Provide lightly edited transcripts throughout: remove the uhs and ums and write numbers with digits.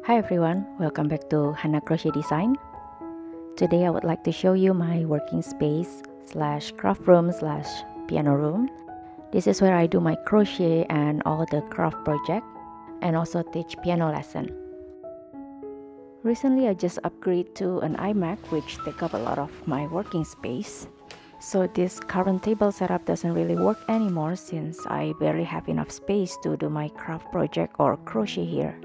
Hi everyone, welcome back to Hannah Crochet Design. Today I would like to show you my working space slash craft room slash piano room. This is where I do my crochet and all the craft project and also teach piano lesson. Recently I just upgraded to an iMac which take up a lot of my working space. So this current table setup doesn't really work anymore since I barely have enough space to do my craft project or crochet here.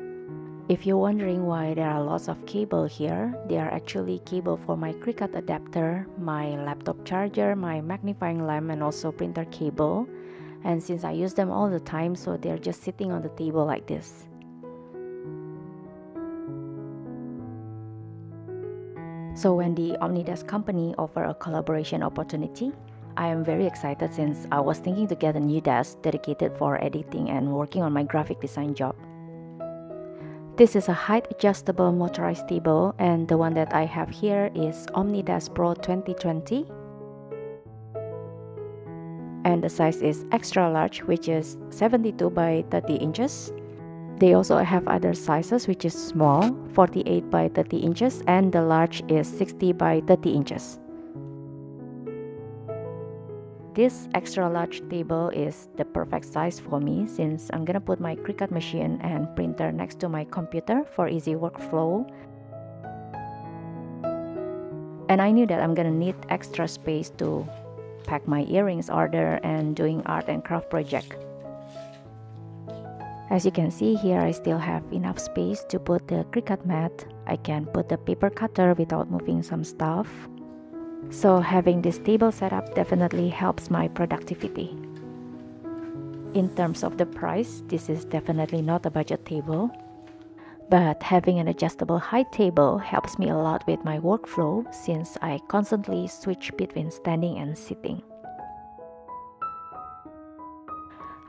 If you're wondering why there are lots of cable here, they are actually cable for my Cricut adapter, my laptop charger, my magnifying lamp and also printer cable. And since I use them all the time, so they're just sitting on the table like this. So when the Omnidesk company offered a collaboration opportunity, I am very excited since I was thinking to get a new desk dedicated for editing and working on my graphic design job. This is a height adjustable motorized table, and the one that I have here is Omnidesk Pro 2020. And the size is extra large, which is 72 by 30 inches. They also have other sizes, which is small, 48 by 30 inches, and the large is 60 by 30 inches. This extra large table is the perfect size for me since I'm gonna put my Cricut machine and printer next to my computer for easy workflow. And I knew that I'm gonna need extra space to pack my earrings order and doing art and craft project. As you can see here, I still have enough space to put the Cricut mat. I can put the paper cutter without moving some stuff. So having this table setup definitely helps my productivity. In terms of the price, this is definitely not a budget table. But having an adjustable height table helps me a lot with my workflow since I constantly switch between standing and sitting.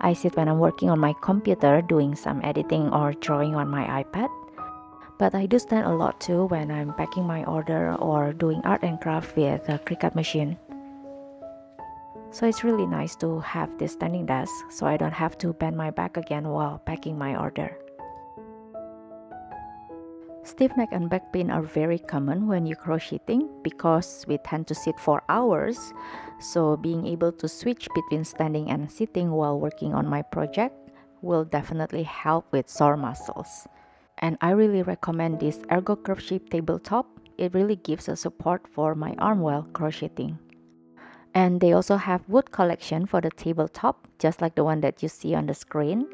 I sit when I'm working on my computer doing some editing or drawing on my iPad. But I do stand a lot too when I'm packing my order or doing art and craft with a Cricut machine. So it's really nice to have this standing desk so I don't have to bend my back again while packing my order. Stiff neck and back pain are very common when you're crocheting because we tend to sit for hours. So being able to switch between standing and sitting while working on my project will definitely help with sore muscles. And I really recommend this Ergo Curve Shape tabletop. It really gives a support for my arm while crocheting. And they also have wood collection for the tabletop, just like the one that you see on the screen.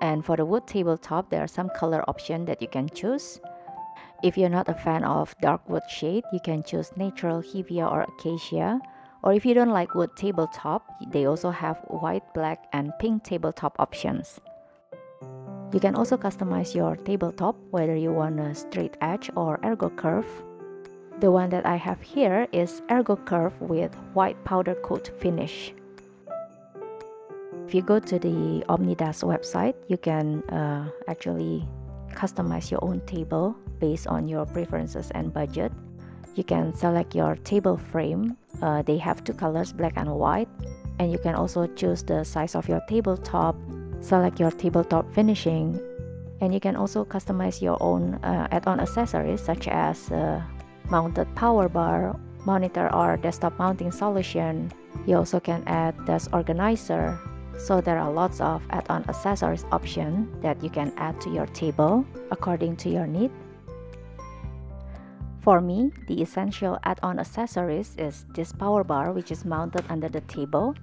And for the wood tabletop, there are some color options that you can choose. If you're not a fan of dark wood shade, you can choose natural hevia or acacia. Or if you don't like wood tabletop, they also have white, black, and pink tabletop options. You can also customize your tabletop, whether you want a straight edge or ergo curve. The one that I have here is ergo curve with white powder coat finish. If you go to the Omnidesk website, you can actually customize your own table based on your preferences and budget. You can select your table frame. They have two colors, black and white. And you can also choose the size of your tabletop, select your tabletop finishing, and you can also customize your own add-on accessories such as mounted power bar, monitor or desktop mounting solution. You also can add desk organizer. So there are lots of add-on accessories options that you can add to your table according to your need. For me, the essential add-on accessories is this power bar, which is mounted under the table.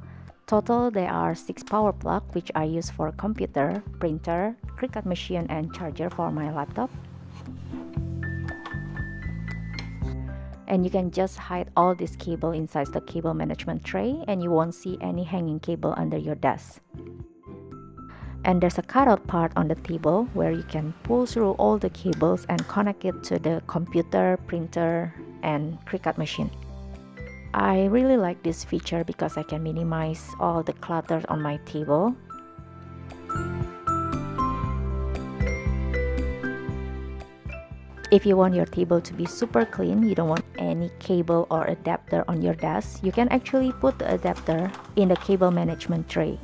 Total, there are 6 power plugs which I use for computer, printer, Cricut machine, and charger for my laptop. And you can just hide all this cable inside the cable management tray and you won't see any hanging cable under your desk. And there's a cutout part on the table where you can pull through all the cables and connect it to the computer, printer, and Cricut machine. I really like this feature because I can minimize all the clutter on my table. If you want your table to be super clean, you don't want any cable or adapter on your desk, you can actually put the adapter in the cable management tray.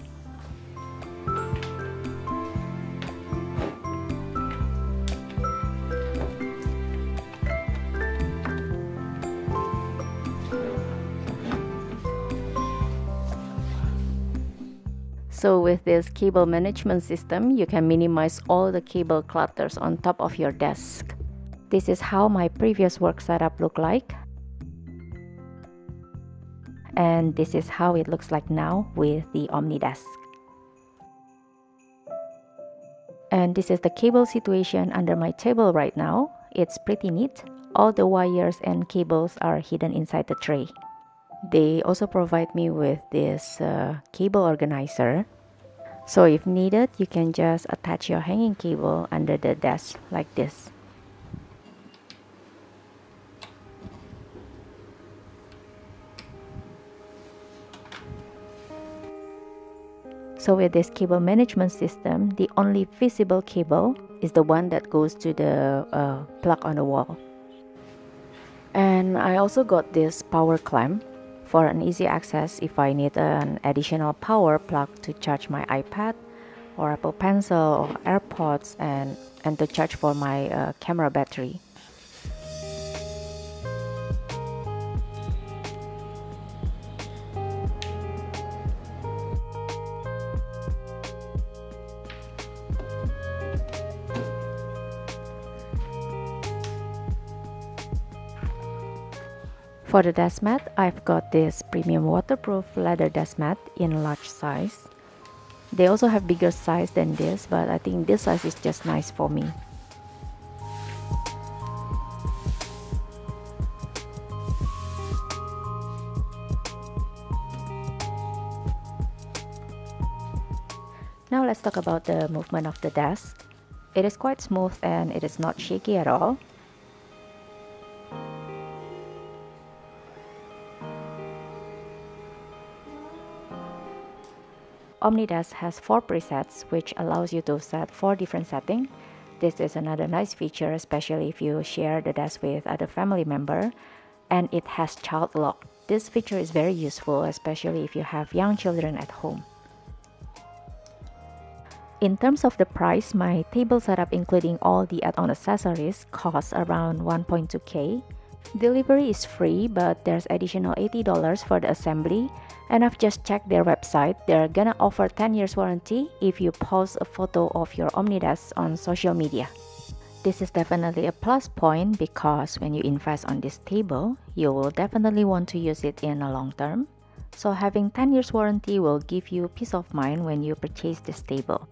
So with this cable management system, you can minimize all the cable clutters on top of your desk. This is how my previous work setup looked like. And this is how it looks like now with the OmniDesk. And this is the cable situation under my table right now. It's pretty neat. All the wires and cables are hidden inside the tray. They also provide me with this cable organizer. So if needed, you can just attach your hanging cable under the desk like this. So with this cable management system, the only visible cable is the one that goes to the plug on the wall. And I also got this power clamp for an easy access if I need an additional power plug to charge my iPad or Apple Pencil or AirPods and to charge for my camera battery. For the desk mat, I've got this premium waterproof leather desk mat in large size. They also have bigger size than this, but I think this size is just nice for me. Now let's talk about the movement of the desk. It is quite smooth and it is not shaky at all. OmniDesk has 4 presets, which allows you to set 4 different settings. This is another nice feature, especially if you share the desk with other family member. And it has child lock. This feature is very useful, especially if you have young children at home. In terms of the price, my table setup including all the add-on accessories costs around 1.2K. Delivery is free, but there's additional $80 for the assembly. And I've just checked their website. They're gonna offer 10 years warranty if you post a photo of your OmniDesk on social media. This is definitely a plus point because when you invest on this table, you will definitely want to use it in a long term. So having 10 years warranty will give you peace of mind when you purchase this table.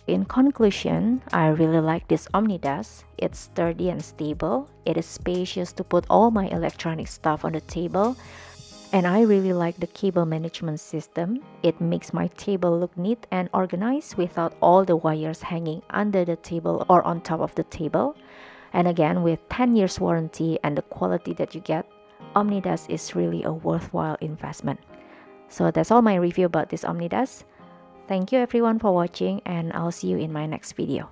In conclusion, I really like this OmniDesk. It's sturdy and stable. It is spacious to put all my electronic stuff on the table. And I really like the cable management system. It makes my table look neat and organized without all the wires hanging under the table or on top of the table. And again, with 10 years warranty and the quality that you get, OmniDesk is really a worthwhile investment. So that's all my review about this OmniDesk. Thank you everyone for watching and I'll see you in my next video.